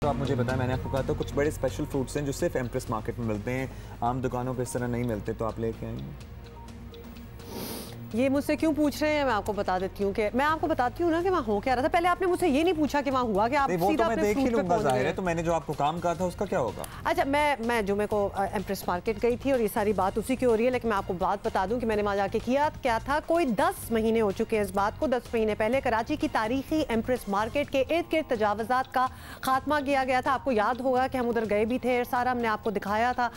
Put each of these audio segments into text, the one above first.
तो आप मुझे बताएं, मैंने आपको कहा था कुछ बड़े स्पेशल फ्रूट्स हैं जो सिर्फ एम्प्रेस मार्केट में मिलते हैं, आम दुकानों पे इस तरह नहीं मिलते, तो आप लेके आएंगे? ये मुझसे क्यों पूछ रहे हैं, मैं आपको बता देती हूँ कि मैं आपको बताती हूँ ना कि वहाँ हो क्या रहा था। पहले आपने मुझसे ये नहीं पूछा कि वहाँ हुआ कि आप वो सीधा तो मैं देख ही लूंगा, जाहिर है। तो मैंने जो आपको काम कहा था उसका क्या होगा? अच्छा, मैं जुमे को एम्प्रेस मार्केट गई थी और ये सारी बात उसी की हो रही है, लेकिन मैं आपको बात बता दूं कि मैंने वहाँ जाके किया क्या था। कोई 10 महीने हो चुके हैं इस बात को। 10 महीने पहले कराची की तारीखी एम्प्रेस मार्केट के इर्द गिर्द तजावज़ात का खात्मा किया गया था। आपको याद होगा कि हम उधर गए भी थे, सारा हमने आपको दिखाया था।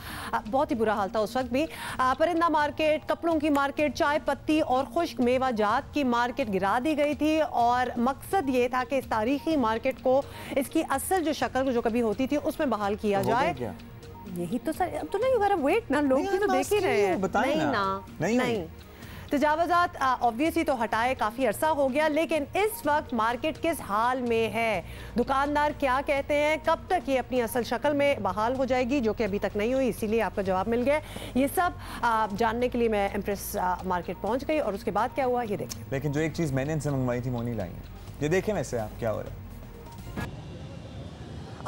बहुत ही बुरा हाल था उस वक्त भी। परिंदा मार्केट, कपड़ों की मार्केट, चाय पत्ती और खुश्क मेवा जात की मार्केट गिरा दी गई थी और मकसद ये था कि इस तारीखी मार्केट को इसकी असल जो शक्ल जो कभी होती थी उसमें बहाल किया जाए। यही तो सर, अब तो नहीं होगा, वेट ना, लोग भी तो देख ही रहे हैं। नहीं तजावज़ात ऑब्वियसली तो हटाए काफ़ी अरसा हो गया, लेकिन इस वक्त मार्केट किस हाल में है, दुकानदार क्या कहते हैं, कब तक ये अपनी असल शक्ल में बहाल हो जाएगी, जो कि अभी तक नहीं हुई, इसीलिए आपका जवाब मिल गया। ये सब जानने के लिए मैं एम्प्रेस मार्केट पहुंच गई और उसके बाद क्या हुआ ये देखें। लेकिन जो एक चीज़ मैंने इनसे मंगवाई थी वो नहीं लाई है, ये देखें वैसे आप क्या हो रहा है।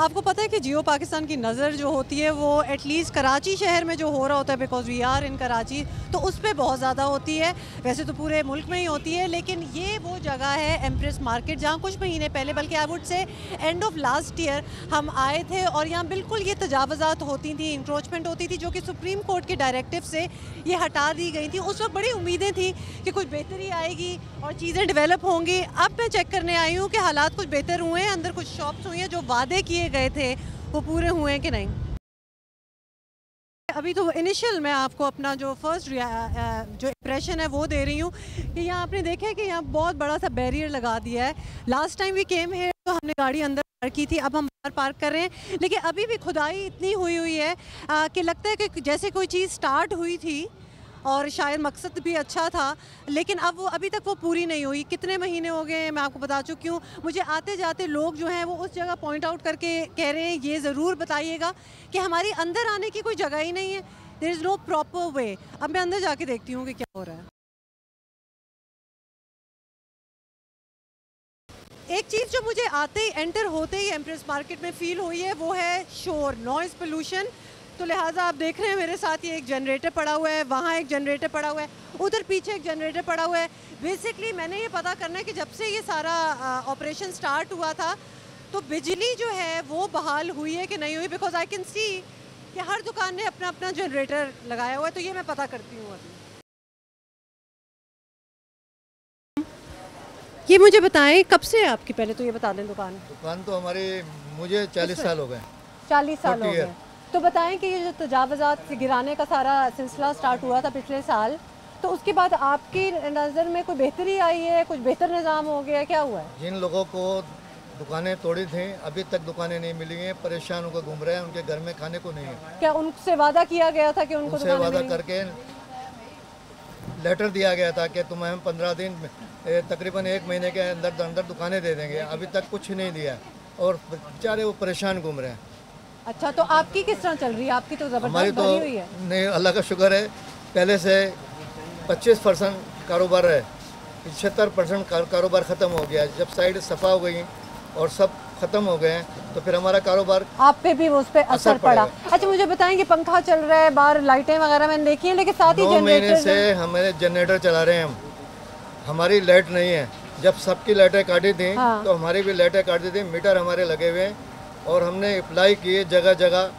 आपको पता है कि जियो पाकिस्तान की नज़र जो होती है वो एटलीस्ट कराची शहर में जो हो रहा होता है, because we are in Karachi, तो उस पर बहुत ज़्यादा होती है। वैसे तो पूरे मुल्क में ही होती है, लेकिन ये वो जगह है एम्प्रेस मार्केट जहाँ कुछ महीने पहले, बल्कि I would say end of last year हम आए थे और यहाँ बिल्कुल ये तजावज़ात होती थी, इंक्रोचमेंट होती थी, जो कि सुप्रीम कोर्ट के डायरेक्टिव से ये हटा दी गई थी। उस वक्त बड़ी उम्मीदें थी कि कुछ बेहतरी आएगी और चीज़ें डेवलप होंगी। अब मैं चेक करने आई हूँ कि हालात कुछ बेहतर हुए हैं, अंदर कुछ शॉप्स हुई हैं, जो वादे किए गए थे वो पूरे हुए हैं कि नहीं। अभी तो इनिशियल मैं आपको अपना जो फर्स्ट जो इम्प्रेशन है वो दे रही हूँ कि यहाँ आपने देखा है कि यहाँ बहुत बड़ा सा बैरियर लगा दिया है। लास्ट टाइम वी केम है तो हमने गाड़ी अंदर पार्क की थी, अब हम बाहर पार्क कर रहे हैं, लेकिन अभी भी खुदाई इतनी हुई है कि लगता है कि जैसे कोई चीज़ स्टार्ट हुई थी और शायद मकसद भी अच्छा था, लेकिन अब वो अभी तक वो पूरी नहीं हुई। कितने महीने हो गए मैं आपको बता चुकी हूँ। मुझे आते जाते लोग जो हैं वो उस जगह पॉइंट आउट करके कह रहे हैं ये ज़रूर बताइएगा कि हमारी अंदर आने की कोई जगह ही नहीं है, there is no proper way. अब मैं अंदर जाके देखती हूँ कि क्या हो रहा है। एक चीज़ जो मुझे आते ही एंटर होते ही एम्प्रेस मार्केट में फ़ील हुई है वो है शोर, नॉइज़ पोल्यूशन। तो लिहाजा आप देख रहे हैं मेरे साथ ये एक जनरेटर पड़ा हुआ है, वहाँ एक जनरेटर पड़ा हुआ है, उधर पीछे एक जनरेटर पड़ा हुआ है। बेसिकली मैंने ये पता करना है कि जब से ये सारा ऑपरेशन स्टार्ट हुआ था तो बिजली जो है वो बहाल हुई है कि नहीं हुई, बिकॉज आई कैन सी कि हर दुकान ने अपना अपना जनरेटर लगाया हुआ है। तो ये मैं पता करती हूँ अभी। ये मुझे बताएं कब से है आपकी, पहले तो ये बता दें। दुकान तो हमारी मुझे 40 साल हो गए। 40 साल हो गए। तो बताएं कि ये जो तजावज़ात गिराने का सारा सिलसिला स्टार्ट हुआ था पिछले साल, तो उसके बाद आपकी नज़र में कोई बेहतरी आई है, कुछ बेहतर निज़ाम हो गया, क्या हुआ है? जिन लोगों को दुकानें तोड़ी थी अभी तक दुकानें नहीं मिली हैं, परेशान होकर घूम रहे हैं, उनके घर में खाने को नहीं है। क्या उनसे वादा किया गया था कि उनको उनसे वादा करके लेटर दिया गया था कि तुम्हें हम 15 दिन तकरीबन 1 महीने के अंदर अंदर दुकानें दे देंगे, अभी तक कुछ नहीं दिया और बेचारे वो परेशान घूम रहे हैं। अच्छा, तो आपकी किस तरह चल रही है? आपकी तो ज़बरदस्त भरी हुई है। नहीं, अल्लाह का शुक्र है, पहले से 25% कारोबार है, 75% कारोबार ख़त्म हो गया। जब साइड सफ़ा हो गई और सब ख़त्म हो गए हैं तो फिर हमारा कारोबार आप पे भी उस पर असर पड़ा। अच्छा, मुझे बताएं कि पंखा चल रहा है, बाहर लाइटें वगैरह मैंने देखी हैं, लेकिन साथ ही 2 महीने से हमारे जनरेटर चला रहे हैं हम, हमारी लाइट नहीं है। जब सबकी लाइटें काटी थी तो हमारी भी लाइटें काटी थी, मीटर हमारे लगे हुए हैं और हमने अप्लाई किए जगह जगह।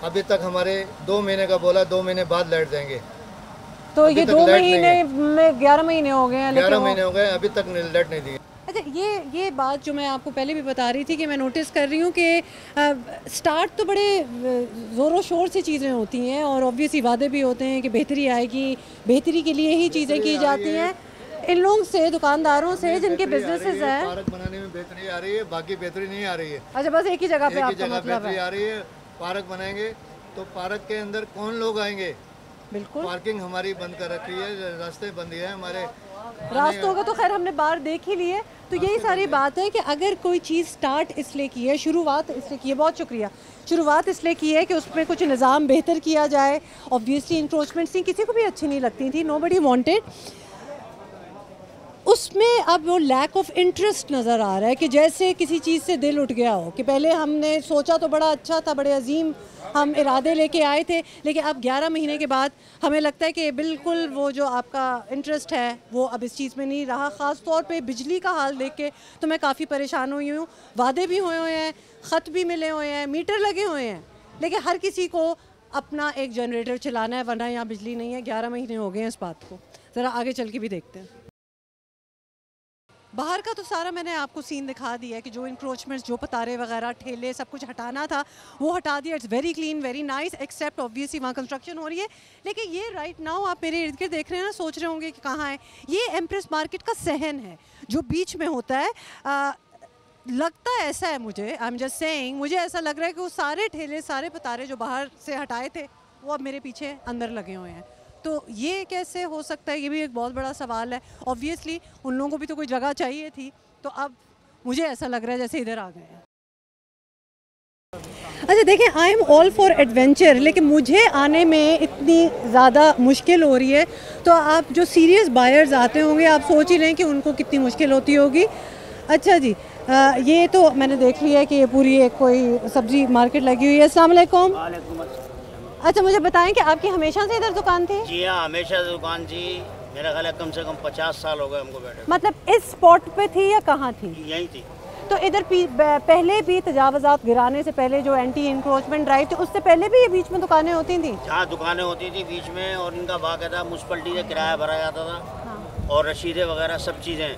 अभी तक हमारे 2 महीने का बोला, 2 महीने बाद लाइट देंगे। तो ये 2 महीने में 11 महीने हो गए हैं, 11 महीने हो गए, अभी तक लाइट नहीं दी। अच्छा, ये बात जो मैं आपको पहले भी बता रही थी कि मैं नोटिस कर रही हूँ कि स्टार्ट तो बड़े ज़ोरों शोर से चीज़ें होती हैं और ऑब्वियसली वादे भी होते हैं कि बेहतरी आएगी, बेहतरी के लिए ही चीज़ें की जाती हैं। इन लोगों से, दुकानदारों से जिनके बिजनेसेस हैं, पार्क बनाने में बेहतरी आ रही है, बाकी बेहतरी नहीं आ रही है। अच्छा, बस एक ही जगह पे आपका मतलब बेहतरी आ रही है। पार्क बनाएंगे तो पार्क के अंदर कौन लोग आएंगे? बिल्कुल, पार्किंग हमारी बंद कर रखी है, रास्ते बंद है हमारे। रास्तों का तो खैर हमने बाहर देख ही लिए। तो यही सारी बात है कि अगर कोई चीज़ स्टार्ट इसलिए की है, शुरुआत इसलिए की है, बहुत शुक्रिया, शुरुआत इसलिए की है कि उसमें कुछ निज़ाम बेहतर किया जाए। ऑब्वियसली इंक्रोचमेंट किसी को भी अच्छी नहीं लगती थी, नोबडी वांटेड। उसमें अब वो लैक ऑफ इंटरेस्ट नज़र आ रहा है कि जैसे किसी चीज़ से दिल उठ गया हो कि पहले हमने सोचा तो बड़ा अच्छा था, बड़े अजीम हम इरादे लेके आए थे, लेकिन अब 11 महीने के बाद हमें लगता है कि बिल्कुल वो जो आपका इंटरेस्ट है वो अब इस चीज़ में नहीं रहा। ख़ास तौर पे बिजली का हाल देख के तो मैं काफ़ी परेशान हुई हूँ। वादे भी हुए हैं, ख़त भी मिले हुए हैं, मीटर लगे हुए हैं, लेकिन हर किसी को अपना एक जनरेटर चलाना है, वरना यहाँ बिजली नहीं है। 11 महीने हो गए हैं इस बात को। ज़रा आगे चल के भी देखते हैं। बाहर का तो सारा मैंने आपको सीन दिखा दिया है कि जो इंक्रोचमेंट्स, जो पतारे वगैरह, ठेले, सब कुछ हटाना था वो हटा दिया। It's very clean, very nice, except obviously वहाँ कंस्ट्रक्शन हो रही है। लेकिन ये राइट नाउ आप मेरे इर्द गिर्द देख रहे हैं ना, सोच रहे होंगे कि कहाँ है ये। एम्प्रेस मार्केट का सहन है जो बीच में होता है। लगता है ऐसा है मुझे, आई एम जस्ट सेइंग, मुझे ऐसा लग रहा है कि वो सारे ठेले, सारे पतारे जो बाहर से हटाए थे वो अब मेरे पीछे अंदर लगे हुए हैं। तो ये कैसे हो सकता है, ये भी एक बहुत बड़ा सवाल है। ऑब्वियसली उन लोगों को भी तो कोई जगह चाहिए थी, तो अब मुझे ऐसा लग रहा है जैसे इधर आ गए हैं। अच्छा देखें, I am all for adventure, लेकिन मुझे आने में इतनी ज़्यादा मुश्किल हो रही है, तो आप जो सीरियस बायर्स आते होंगे आप सोच ही रहे हैं कि उनको कितनी मुश्किल होती होगी। अच्छा जी, ये तो मैंने देख लिया है कि ये पूरी एक कोई सब्जी मार्केट लगी हुई है। अस्सलाम वालेकुम। अच्छा मुझे बताएं कि आपकी हमेशा से इधर दुकान थी? जी हाँ, हमेशा से दुकान थी। मेरा ख्याल है कम से कम 50 साल हो गए हमको बैठे। मतलब इस स्पॉट पे थी या कहाँ थी? यहीं थी। तो इधर पहले भी तजावजात गिराने से पहले जो एंटी इंक्रोचमेंट ड्राइव थी उससे पहले भी ये बीच में दुकानें होती थी? हाँ, दुकानें होती थी बीच में, और इनका बाकायदा म्युनिसिपैलिटी से किराया भरा जाता था। हाँ। और रसीदें वगैरह सब चीज़ें।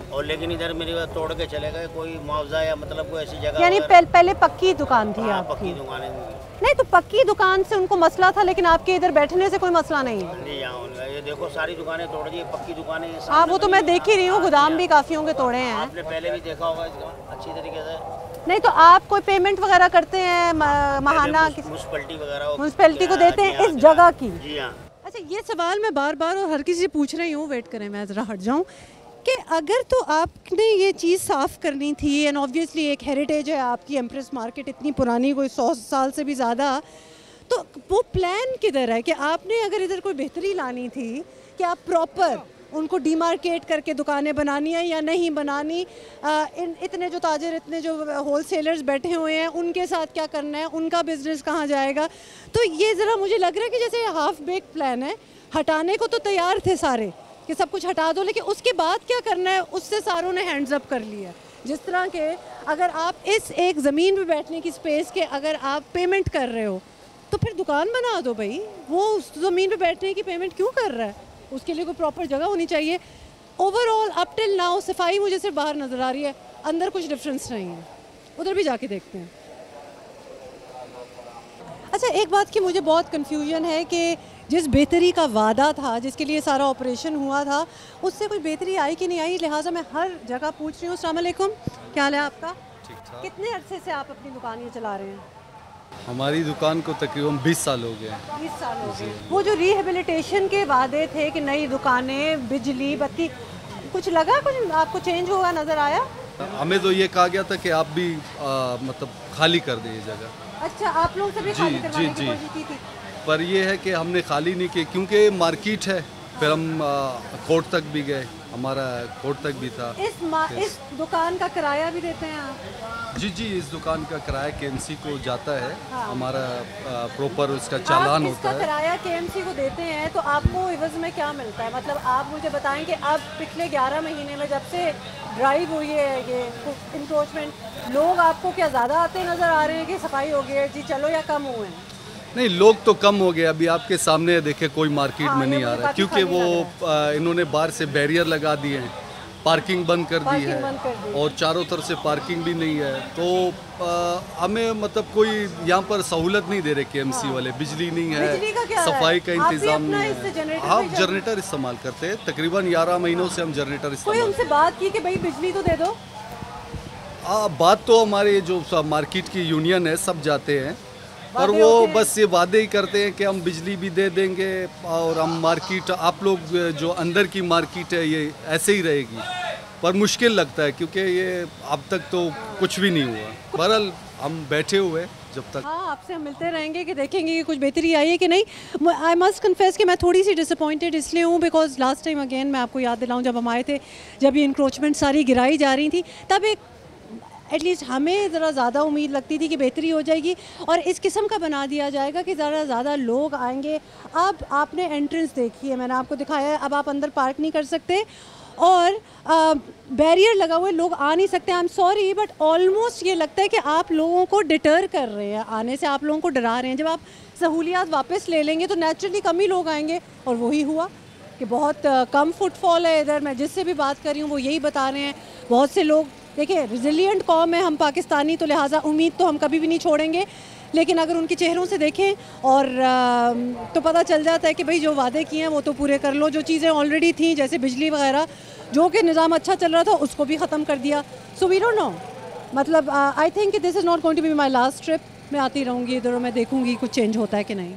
और लेकिन इधर मेरी बात तोड़ के चले गए, कोई मुआवजा या मतलब कोई ऐसी जगह। यानी पहले पक्की दुकान थी आपकी? पक्की दुकानें नहीं, तो पक्की दुकान से उनको मसला था, लेकिन आपके इधर बैठने से कोई मसला नहीं है? नहीं, यहाँ ये देखो सारी दुकानें तोड़ दी, पक्की दुकानें। हाँ, वो तो मैं देख ही रही हूँ, गोदाम भी काफी होंगे तोड़े हैं। आपने पहले भी देखा होगा इसको अच्छी तरीके से। नहीं, तो आप कोई पेमेंट वगैरह करते हैं महाना? म्युनिसिपैलिटी वगैरह, म्युनिसिपैलिटी को देते हैं इस जगह की? जी हाँ। अच्छा, ये सवाल मैं बार बार और हर किसी से पूछ रही हूँ, वेट करें मैं ज़रा हट जाऊँ, कि अगर तो आपने ये चीज़ साफ़ करनी थी, एंड ऑब्वियसली एक हेरिटेज है आपकी, एम्प्रेस मार्केट इतनी पुरानी, कोई 100 साल से भी ज़्यादा, तो वो प्लान किधर है कि आपने अगर इधर कोई बेहतरी लानी थी कि आप प्रॉपर उनको डिमार्केट करके दुकानें बनानी है या नहीं बनानी, इतने जो ताजिर, इतने जो होलसेलर्स बैठे हुए हैं उनके साथ क्या करना है, उनका बिजनेस कहाँ जाएगा। तो ये ज़रा मुझे लग रहा है कि जैसे हाफ बेक प्लान है। हटाने को तो तैयार थे सारे कि सब कुछ हटा दो, लेकिन उसके बाद क्या करना है उससे सारों ने हैंड्स अप कर लिया। जिस तरह के अगर आप इस एक ज़मीन पे बैठने की स्पेस के अगर आप पेमेंट कर रहे हो तो फिर दुकान बना दो भाई। वो उस ज़मीन पे बैठने की पेमेंट क्यों कर रहा है? उसके लिए कोई प्रॉपर जगह होनी चाहिए। ओवरऑल अप टिल नाउ सफाई मुझे सिर्फ बाहर नज़र आ रही है, अंदर कुछ डिफरेंस नहीं है। उधर भी जाके देखते हैं। अच्छा, एक बात की मुझे बहुत कन्फ्यूजन है कि जिस बेहतरी का वादा था, जिसके लिए सारा ऑपरेशन हुआ था, उससे कोई बेहतरी आई कि नहीं आई, लिहाजा मैं हर जगह पूछ रही हूँ। अस्सलाम वालेकुम, क्या हाल है आपका? ठीक-ठाक। कितने अरसे से आप अपनी दुकान ये चला रहे हैं? हमारी दुकान को तकरीबन 20 साल हो गए। 20 साल हो गए। वो जो रिहेबिलिटेशन के वादे थे कि नई दुकानें, बिजली, बत्ती, कुछ लगा, कुछ आपको चेंज होगा नज़र आया? हमें तो ये कहा गया था कि आप भी मतलब खाली कर दें ये जगह। अच्छा, आप लोग सभी खाली करवाने की कोशिश की थी? पर ये है कि हमने खाली नहीं की क्योंकि मार्केट है। फिर हम कोर्ट तक भी गए, हमारा कोर्ट तक भी था। इस दुकान का किराया भी देते हैं आप? जी, इस दुकान का किराया केएमसी को जाता है। हाँ। हमारा प्रॉपर उसका चालान होता है। किराया केएमसी को देते हैं तो आपको इवज़ में क्या मिलता है? मतलब आप मुझे बताएं कि अब पिछले 11 महीने में जब से ड्राइव हुई है ये इंक्रोचमेंट, लोग आपको क्या ज़्यादा आते नज़र आ रहे हैं कि सफाई हो गई है जी चलो, या कम हुए हैं? नहीं, लोग तो कम हो गए। अभी आपके सामने देखे कोई मार्केट में नहीं आ रहा क्योंकि वो इन्होंने बाहर से बैरियर लगा दिए हैं, पार्किंग बंद कर दी है और चारों तरफ से पार्किंग भी नहीं है। तो हमें मतलब कोई यहाँ पर सहूलत नहीं दे रहे केएमसी वाले। बिजली नहीं है, सफाई का इंतजाम नहीं है। हम जनरेटर इस्तेमाल करते हैं, तकरीबन 11 महीनों से हम जनरेटर इस्तेमाल। कोई उनसे बात की कि भाई बिजली तो दे दो? बात तो हमारे जो मार्केट की यूनियन है सब जाते हैं, और वो बस ये वादे ही करते हैं कि हम बिजली भी दे देंगे और हम मार्केट, आप लोग जो अंदर की मार्केट है ये ऐसे ही रहेगी। पर मुश्किल लगता है क्योंकि ये अब तक तो कुछ भी नहीं हुआ। बहरहाल हम बैठे हुए जब तक। हाँ, आपसे हम मिलते रहेंगे कि देखेंगे कि कुछ बेहतरी आई है कि नहीं। आई मस्ट कन्फेस कि मैं थोड़ी सी डिसअपॉइंटेड इसलिए हूँ बिकॉज लास्ट टाइम अगेन मैं आपको याद दिलाऊँ जब हम आए थे, जब ये इंक्रोचमेंट सारी गिराई जा रही थी, तब एक एटलीस्ट हमें ज़रा ज़्यादा उम्मीद लगती थी कि बेहतरी हो जाएगी और इस किस्म का बना दिया जाएगा कि ज़रा ज़्यादा लोग आएंगे। अब आपने एंट्रेंस देखी है, मैंने आपको दिखाया है, अब आप अंदर पार्क नहीं कर सकते और बैरियर लगा हुआ है, लोग आ नहीं सकते। I am sorry but almost ये लगता है कि आप लोगों को डिटर कर रहे हैं आने से, आप लोगों को डरा रहे हैं। जब आप सहूलियात वापस ले लेंगे तो नेचुरली कम ही लोग आएंगे और वही हुआ कि बहुत कम फुटफॉल है इधर। मैं जिससे भी बात कर रही हूँ वो यही बता रहे हैं। बहुत से लोग, देखिए रिजिलियंट कौम है हम पाकिस्तानी, तो लिहाजा उम्मीद तो हम कभी भी नहीं छोड़ेंगे, लेकिन अगर उनके चेहरों से देखें और तो पता चल जाता है कि भाई जो वादे किए हैं वो तो पूरे कर लो। जो चीज़ें ऑलरेडी थी जैसे बिजली वगैरह, जो कि निज़ाम अच्छा चल रहा था उसको भी ख़त्म कर दिया। सो वी डोंट नो, मतलब I think this is not going to be my last trip. मैं आती रहूँगी इधर और मैं देखूँगी कुछ चेंज होता है कि नहीं।